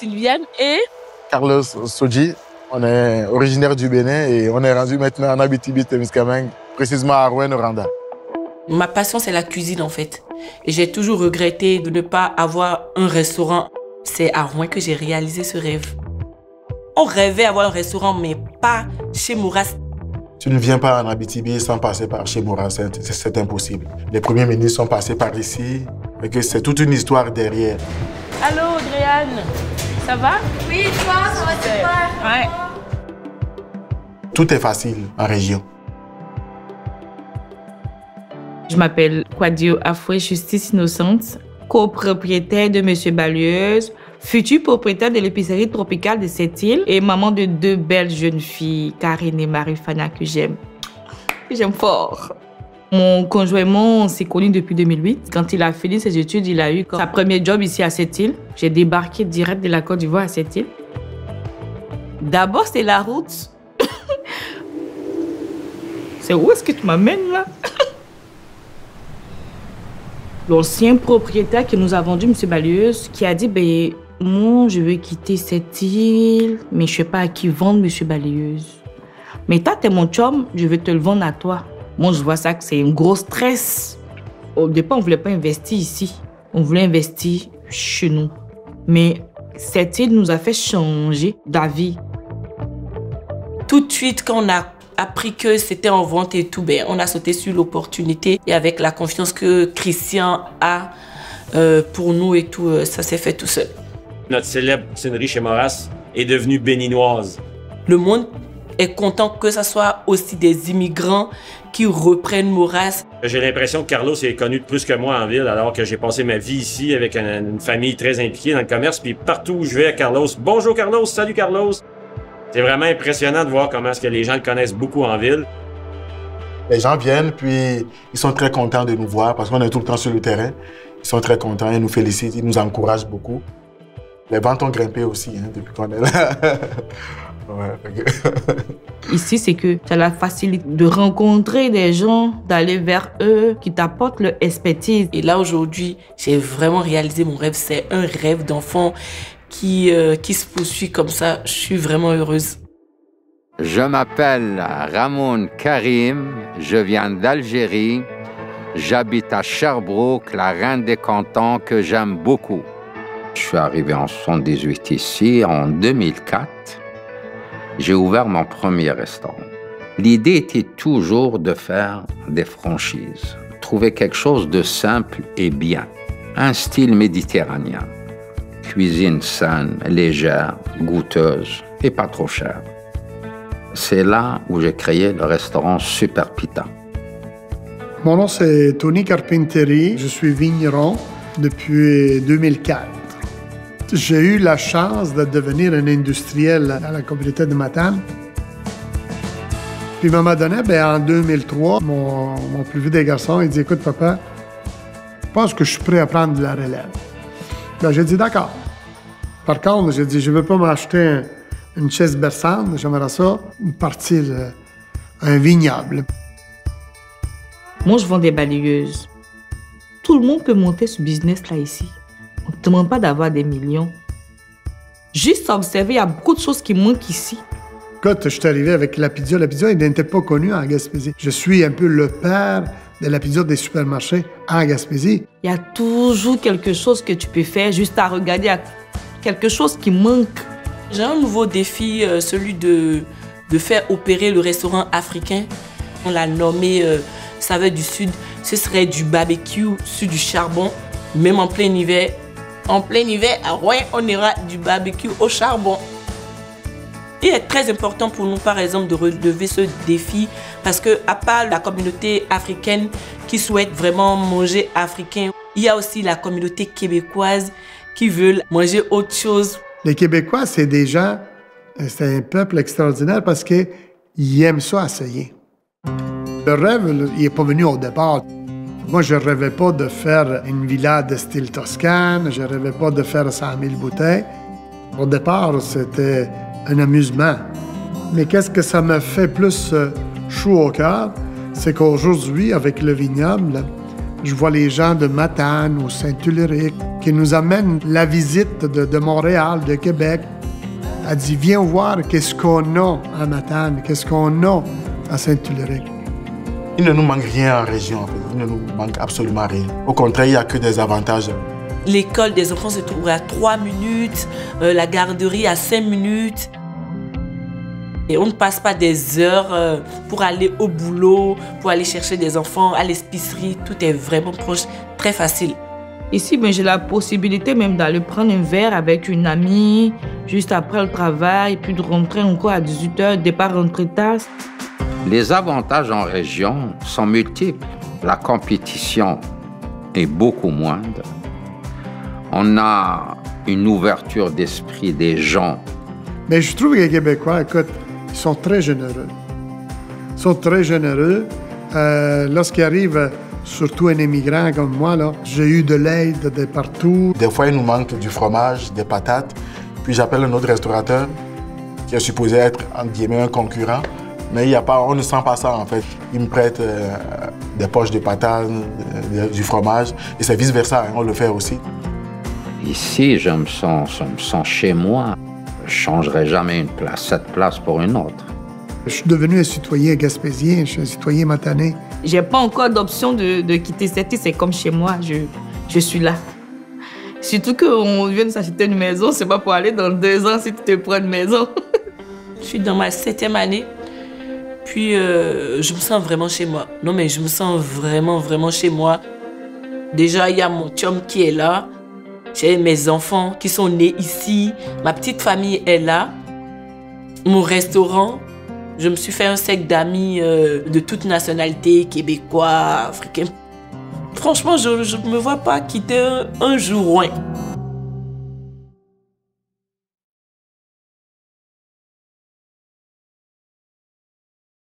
Sylviane et Carlos Sodji. On est originaire du Bénin et on est rendu maintenant en Abitibi-Témiscamingue, précisément à Rouyn-Noranda. Ma passion, c'est la cuisine en fait. Et j'ai toujours regretté de ne pas avoir un restaurant. C'est à Rouyn que j'ai réalisé ce rêve. On rêvait d'avoir un restaurant, mais pas chez Moras. Tu ne viens pas en Abitibi sans passer par chez Moras, c'est impossible. Les premiers ministres sont passés par ici, et que c'est toute une histoire derrière. Allô, Adriane, ça va? Oui, toi, ça va super. Ouais. Tout est facile en région. Je m'appelle Kwadio Afoué Justice Innocente, copropriétaire de M. Balieuse, future propriétaire de l'épicerie tropicale de cette île et maman de 2 belles jeunes filles, Karine et Marie-Fania, que j'aime. J'aime fort. Mon conjoint s'est connu depuis 2008. Quand il a fini ses études, il a eu sa première job ici à cette île. J'ai débarqué direct de la Côte d'Ivoire à cette île. D'abord, c'est la route. C'est où est-ce que tu m'amènes là? L'ancien propriétaire qui nous a vendu, M. Balieuse, qui a dit moi, je veux quitter cette île, mais je ne sais pas à qui vendre M. Balieuse. Mais toi, t'es mon chum, je vais te le vendre à toi. Moi, je vois ça que c'est un gros stress. Au départ, on ne voulait pas investir ici. On voulait investir chez nous. Mais cette île nous a fait changer d'avis. Tout de suite, quand on a appris que c'était en vente et tout, on a sauté sur l'opportunité. Et avec la confiance que Christian a pour nous et tout, ça s'est fait tout seul. Notre célèbre poissonnerie chez Moras est devenue béninoise. Le monde est content que ce soit aussi des immigrants qui reprennent Moras. J'ai l'impression que Carlos est connu de plus que moi en ville, alors que j'ai passé ma vie ici avec une famille très impliquée dans le commerce. Puis partout où je vais, Carlos, bonjour Carlos, salut Carlos. C'est vraiment impressionnant de voir comment est-ce que les gens le connaissent beaucoup en ville. Les gens viennent, puis ils sont très contents de nous voir parce qu'on est tout le temps sur le terrain. Ils sont très contents, ils nous félicitent, ils nous encouragent beaucoup. Les ventes ont grimpé aussi depuis qu'on est là. Ouais, Ici, c'est que ça la facilite de rencontrer des gens, d'aller vers eux, qui t'apportent leur expertise. Et là, aujourd'hui, j'ai vraiment réalisé mon rêve. C'est un rêve d'enfant qui se poursuit comme ça. Je suis vraiment heureuse. Je m'appelle Ramon Karim, je viens d'Algérie. J'habite à Sherbrooke, la reine des cantons que j'aime beaucoup. Je suis arrivé en 78 ici, en 2004. J'ai ouvert mon premier restaurant. L'idée était toujours de faire des franchises, trouver quelque chose de simple et bien. Un style méditerranéen. Cuisine saine, légère, goûteuse et pas trop chère. C'est là où j'ai créé le restaurant Super Pita. Mon nom, c'est Tony Carpentieri. Je suis vigneron depuis 2004. J'ai eu la chance de devenir un industriel à la communauté de Matane. Puis, à un moment donné, en 2003, mon plus vieux des garçons, il dit « Écoute, papa, je pense que je suis prêt à prendre de la relève. » J'ai dit « D'accord. » Par contre, j'ai dit « Je ne veux pas m'acheter une chaise berçante, j'aimerais ça partir un vignoble. » Moi, je vends des balayeuses. Tout le monde peut monter ce business-là ici. On ne te demande pas d'avoir des millions. Juste observer, il y a beaucoup de choses qui manquent ici. Quand je suis arrivé avec Lapidia, Lapidia, il n'était pas connu en Gaspésie. Je suis un peu le père de Lapidia des supermarchés en Gaspésie. Il y a toujours quelque chose que tu peux faire, juste à regarder, il y a quelque chose qui manque. J'ai un nouveau défi, celui de faire opérer le restaurant africain. On l'a nommé Saveur du Sud. Ce serait du barbecue sur du charbon, même en plein hiver. En plein hiver, à Rouyn, on ira du barbecue au charbon. Il est très important pour nous, par exemple, de relever ce défi parce que, à part la communauté africaine qui souhaite vraiment manger africain, il y a aussi la communauté québécoise qui veut manger autre chose. Les Québécois, c'est des gens, c'est un peuple extraordinaire parce qu'ils aiment ça essayer. Le rêve, il n'est pas venu au départ. Moi, je ne rêvais pas de faire une villa de style Toscane, je ne rêvais pas de faire 100 000 bouteilles. Au départ, c'était un amusement. Mais qu'est-ce que ça m'a fait plus chaud au cœur, c'est qu'aujourd'hui, avec le vignoble, Je vois les gens de Matane ou Saint-Ulrich qui nous amènent la visite de Montréal, de Québec. Elle dit, viens voir qu'est-ce qu'on a à Matane, qu'est-ce qu'on a à Saint-Ulrich. Il ne nous manque rien en région, en fait. Il ne nous manque absolument rien. Au contraire, il n'y a que des avantages. L'école des enfants se trouve à 3 minutes, la garderie à 5 minutes. Et on ne passe pas des heures pour aller au boulot, pour aller chercher des enfants à l'épicerie. Tout est vraiment proche, très facile. Ici, ben, j'ai la possibilité même d'aller prendre un verre avec une amie juste après le travail, puis de rentrer encore à 18h, départ rentrer tard. Les avantages en région sont multiples. La compétition est beaucoup moindre. On a une ouverture d'esprit des gens. Mais je trouve que les Québécois, écoute, ils sont très généreux. Ils sont très généreux. Lorsqu'il arrive, surtout un immigrant comme moi, là, j'ai eu de l'aide de partout. Des fois, il nous manque du fromage, des patates. Puis j'appelle un autre restaurateur qui est supposé être, entre guillemets, un concurrent. Mais il y a pas, on ne sent pas ça, en fait. Il me prête des poches de patates, du fromage. Et c'est vice-versa, hein, on le fait aussi. Ici, je me sens chez moi. Je ne changerai jamais cette place pour une autre. Je suis devenu un citoyen gaspésien, je suis un citoyen matanais. J'ai pas encore d'option de quitter cette île, c'est comme chez moi, je suis là. Surtout qu'on vient de s'acheter une maison, c'est pas pour aller dans 2 ans si tu te prends une maison. Je suis dans ma 7e année, puis je me sens vraiment chez moi. Non mais je me sens vraiment chez moi. Déjà, il y a mon chum qui est là. J'ai mes enfants qui sont nés ici. Ma petite famille est là. Mon restaurant, je me suis fait un cercle d'amis de toutes nationalités, québécois, africains. Franchement, je ne me vois pas quitter un jour loin.